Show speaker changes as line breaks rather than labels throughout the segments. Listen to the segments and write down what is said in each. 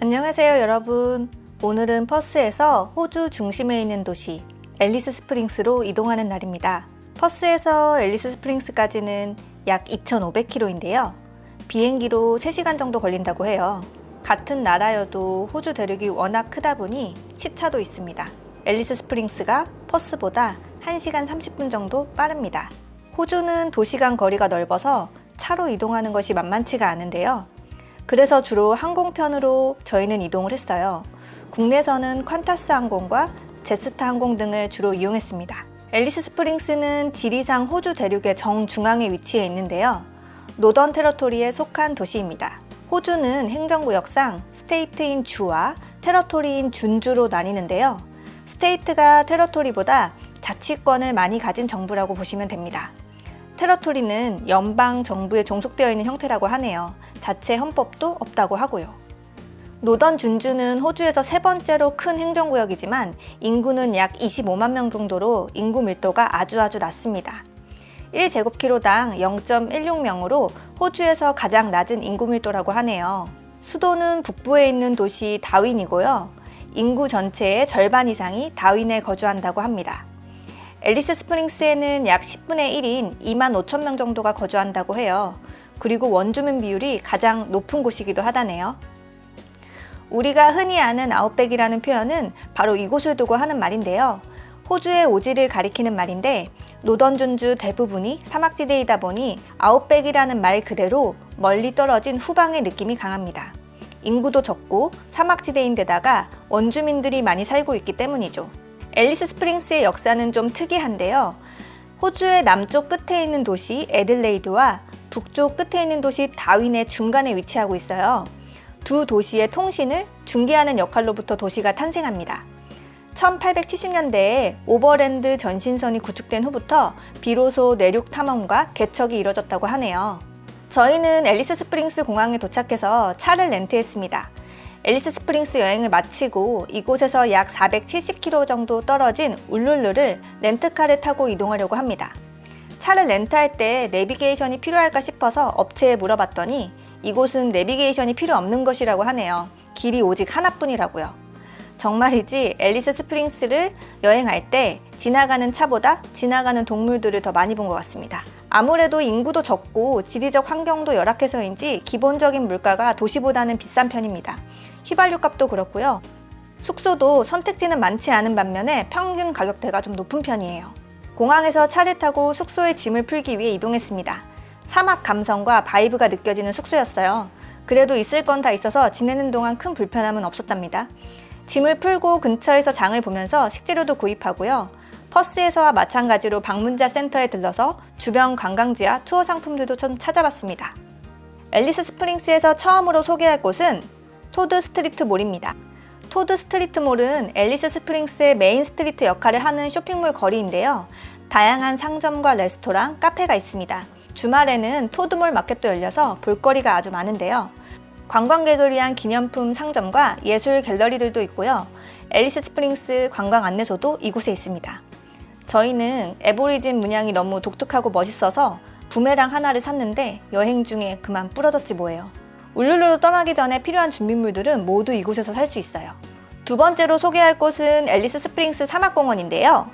안녕하세요 여러분. 오늘은 퍼스에서 호주 중심에 있는 도시 앨리스 스프링스로 이동하는 날입니다. 퍼스에서 앨리스 스프링스까지는 약 2,500km인데요. 비행기로 3시간 정도 걸린다고 해요. 같은 나라여도 호주 대륙이 워낙 크다 보니 시차도 있습니다. 앨리스 스프링스가 퍼스보다 1시간 30분 정도 빠릅니다. 호주는 도시간 거리가 넓어서 차로 이동하는 것이 만만치가 않은데요. 그래서 주로 항공편으로 저희는 이동을 했어요. 국내에서는 퀀타스 항공과 제스타 항공 등을 주로 이용했습니다. 앨리스 스프링스는 지리상 호주 대륙의 정중앙에 위치해 있는데요. 노던 테러토리에 속한 도시입니다. 호주는 행정구역상 스테이트인 주와 테러토리인 준주로 나뉘는데요. 스테이트가 테러토리보다 자치권을 많이 가진 정부라고 보시면 됩니다. 테러토리는 연방 정부에 종속되어 있는 형태라고 하네요. 자체 헌법도 없다고 하고요. 노던 준주는 호주에서 세 번째로 큰 행정구역이지만 인구는 약 25만 명 정도로 인구 밀도가 아주 낮습니다. 1제곱키로당 0.16명으로 호주에서 가장 낮은 인구 밀도라고 하네요. 수도는 북부에 있는 도시 다윈이고요. 인구 전체의 절반 이상이 다윈에 거주한다고 합니다. 앨리스 스프링스에는 약 10분의 1인 2만 5천 명 정도가 거주한다고 해요. 그리고 원주민 비율이 가장 높은 곳이기도 하다네요. 우리가 흔히 아는 아웃백이라는 표현은 바로 이곳을 두고 하는 말인데요. 호주의 오지를 가리키는 말인데 노던 준주 대부분이 사막지대이다 보니 아웃백이라는 말 그대로 멀리 떨어진 후방의 느낌이 강합니다. 인구도 적고 사막지대인데다가 원주민들이 많이 살고 있기 때문이죠. 앨리스 스프링스의 역사는 좀 특이한데요. 호주의 남쪽 끝에 있는 도시 애들레이드와 북쪽 끝에 있는 도시 다윈의 중간에 위치하고 있어요. 두 도시의 통신을 중개하는 역할로부터 도시가 탄생합니다. 1870년대에 오버랜드 전신선이 구축된 후부터 비로소 내륙 탐험과 개척이 이뤄졌다고 하네요. 저희는 앨리스 스프링스 공항에 도착해서 차를 렌트했습니다. 앨리스 스프링스 여행을 마치고 이곳에서 약 470km 정도 떨어진 울룰루를 렌트카를 타고 이동하려고 합니다. 차를 렌트할 때 내비게이션이 필요할까 싶어서 업체에 물어봤더니 이곳은 내비게이션이 필요 없는 것이라고 하네요. 길이 오직 하나뿐이라고요. 정말이지 앨리스 스프링스를 여행할 때 지나가는 차보다 지나가는 동물들을 더 많이 본 것 같습니다. 아무래도 인구도 적고 지리적 환경도 열악해서인지 기본적인 물가가 도시보다는 비싼 편입니다. 휘발유 값도 그렇고요. 숙소도 선택지는 많지 않은 반면에 평균 가격대가 좀 높은 편이에요. 공항에서 차를 타고 숙소에 짐을 풀기 위해 이동했습니다. 사막 감성과 바이브가 느껴지는 숙소였어요. 그래도 있을 건 다 있어서 지내는 동안 큰 불편함은 없었답니다. 짐을 풀고 근처에서 장을 보면서 식재료도 구입하고요. 퍼스에서와 마찬가지로 방문자 센터에 들러서 주변 관광지와 투어 상품들도 좀 찾아봤습니다. 앨리스 스프링스에서 처음으로 소개할 곳은 토드 스트리트 몰입니다. 토드 스트리트 몰은 앨리스 스프링스의 메인 스트리트 역할을 하는 쇼핑몰 거리인데요. 다양한 상점과 레스토랑, 카페가 있습니다. 주말에는 토드몰 마켓도 열려서 볼거리가 아주 많은데요. 관광객을 위한 기념품 상점과 예술 갤러리들도 있고요. 앨리스 스프링스 관광 안내소도 이곳에 있습니다. 저희는 애보리진 문양이 너무 독특하고 멋있어서 부메랑 하나를 샀는데 여행 중에 그만 부러졌지 뭐예요. 울룰루로 떠나기 전에 필요한 준비물들은 모두 이곳에서 살 수 있어요. 두 번째로 소개할 곳은 앨리스 스프링스 사막공원인데요.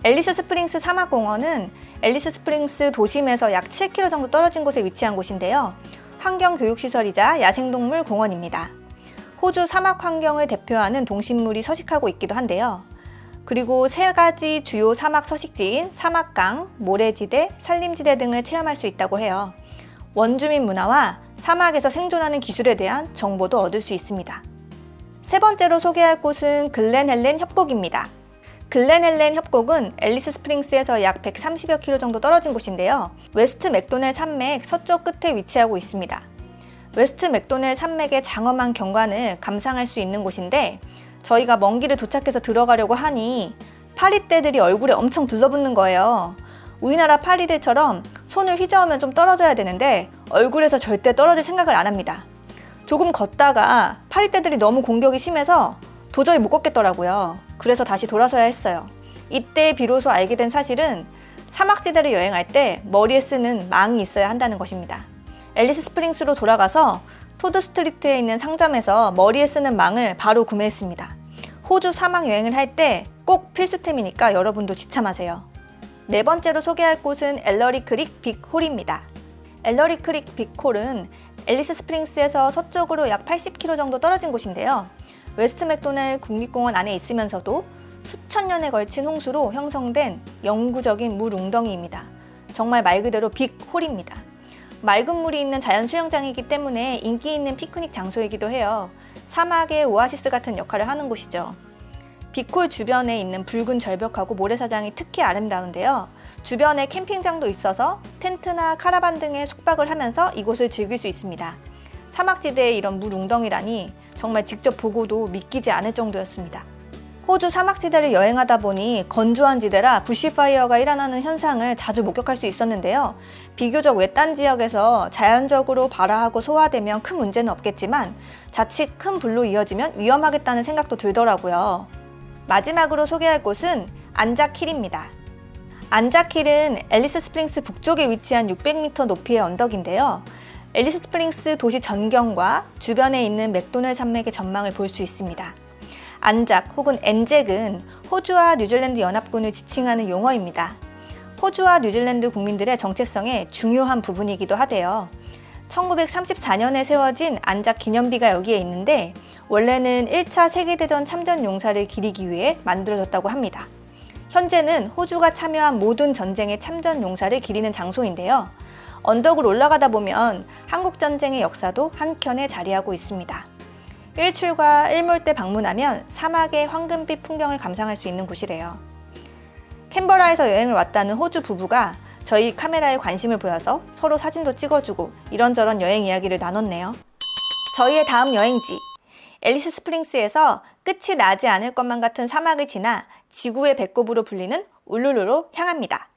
앨리스 스프링스 사막공원은 앨리스 스프링스 도심에서 약 7km 정도 떨어진 곳에 위치한 곳인데요. 환경교육시설이자 야생동물 공원입니다. 호주 사막 환경을 대표하는 동식물이 서식하고 있기도 한데요. 그리고 3가지 주요 사막 서식지인 사막강, 모래지대, 산림지대 등을 체험할 수 있다고 해요. 원주민 문화와 사막에서 생존하는 기술에 대한 정보도 얻을 수 있습니다. 세 번째로 소개할 곳은 글렌 헬렌 협곡입니다. 글렌 헬렌 협곡은 앨리스 스프링스에서 약 130여 km 정도 떨어진 곳인데요. 웨스트 맥도넬 산맥 서쪽 끝에 위치하고 있습니다. 웨스트 맥도넬 산맥의 장엄한 경관을 감상할 수 있는 곳인데 저희가 먼 길을 도착해서 들어가려고 하니 파리떼들이 얼굴에 엄청 들러붙는 거예요. 우리나라 파리들처럼 손을 휘저으면 좀 떨어져야 되는데 얼굴에서 절대 떨어질 생각을 안 합니다. 조금 걷다가 파리떼들이 너무 공격이 심해서 도저히 못 걷겠더라고요. 그래서 다시 돌아서야 했어요. 이때 비로소 알게 된 사실은 사막지대를 여행할 때 머리에 쓰는 망이 있어야 한다는 것입니다. 앨리스 스프링스로 돌아가서 토드 스트리트에 있는 상점에서 머리에 쓰는 망을 바로 구매했습니다. 호주 사막 여행을 할 때 꼭 필수템이니까 여러분도 지참하세요. 네 번째로 소개할 곳은 엘러리 크릭 빅홀입니다. 엘러리 크릭 빅홀은 앨리스 스프링스에서 서쪽으로 약 80km 정도 떨어진 곳인데요. 웨스트 맥도넬 국립공원 안에 있으면서도 수천 년에 걸친 홍수로 형성된 영구적인 물 웅덩이입니다. 정말 말 그대로 빅홀입니다. 맑은 물이 있는 자연 수영장이기 때문에 인기 있는 피크닉 장소이기도 해요. 사막의 오아시스 같은 역할을 하는 곳이죠. 빅홀 주변에 있는 붉은 절벽하고 모래사장이 특히 아름다운데요. 주변에 캠핑장도 있어서 텐트나 카라반 등의 숙박을 하면서 이곳을 즐길 수 있습니다. 사막지대에 이런 물 웅덩이라니 정말 직접 보고도 믿기지 않을 정도였습니다. 호주 사막지대를 여행하다 보니 건조한 지대라 부시파이어가 일어나는 현상을 자주 목격할 수 있었는데요. 비교적 외딴 지역에서 자연적으로 발화하고 소화되면 큰 문제는 없겠지만 자칫 큰 불로 이어지면 위험하겠다는 생각도 들더라고요. 마지막으로 소개할 곳은 안자킬입니다. 안자킬은 앨리스 스프링스 북쪽에 위치한 600m 높이의 언덕인데요. 앨리스 스프링스 도시 전경과 주변에 있는 맥도넬 산맥의 전망을 볼 수 있습니다. 안작 혹은 엔잭은 호주와 뉴질랜드 연합군을 지칭하는 용어입니다. 호주와 뉴질랜드 국민들의 정체성의 중요한 부분이기도 하대요. 1934년에 세워진 안작 기념비가 여기에 있는데 원래는 1차 세계대전 참전 용사를 기리기 위해 만들어졌다고 합니다. 현재는 호주가 참여한 모든 전쟁의 참전 용사를 기리는 장소인데요. 언덕을 올라가다 보면 한국전쟁의 역사도 한켠에 자리하고 있습니다. 일출과 일몰 때 방문하면 사막의 황금빛 풍경을 감상할 수 있는 곳이래요. 캔버라에서 여행을 왔다는 호주 부부가 저희 카메라에 관심을 보여서 서로 사진도 찍어주고 이런저런 여행 이야기를 나눴네요. 저희의 다음 여행지, 앨리스 스프링스에서 끝이 나지 않을 것만 같은 사막을 지나 지구의 배꼽으로 불리는 울룰루로 향합니다.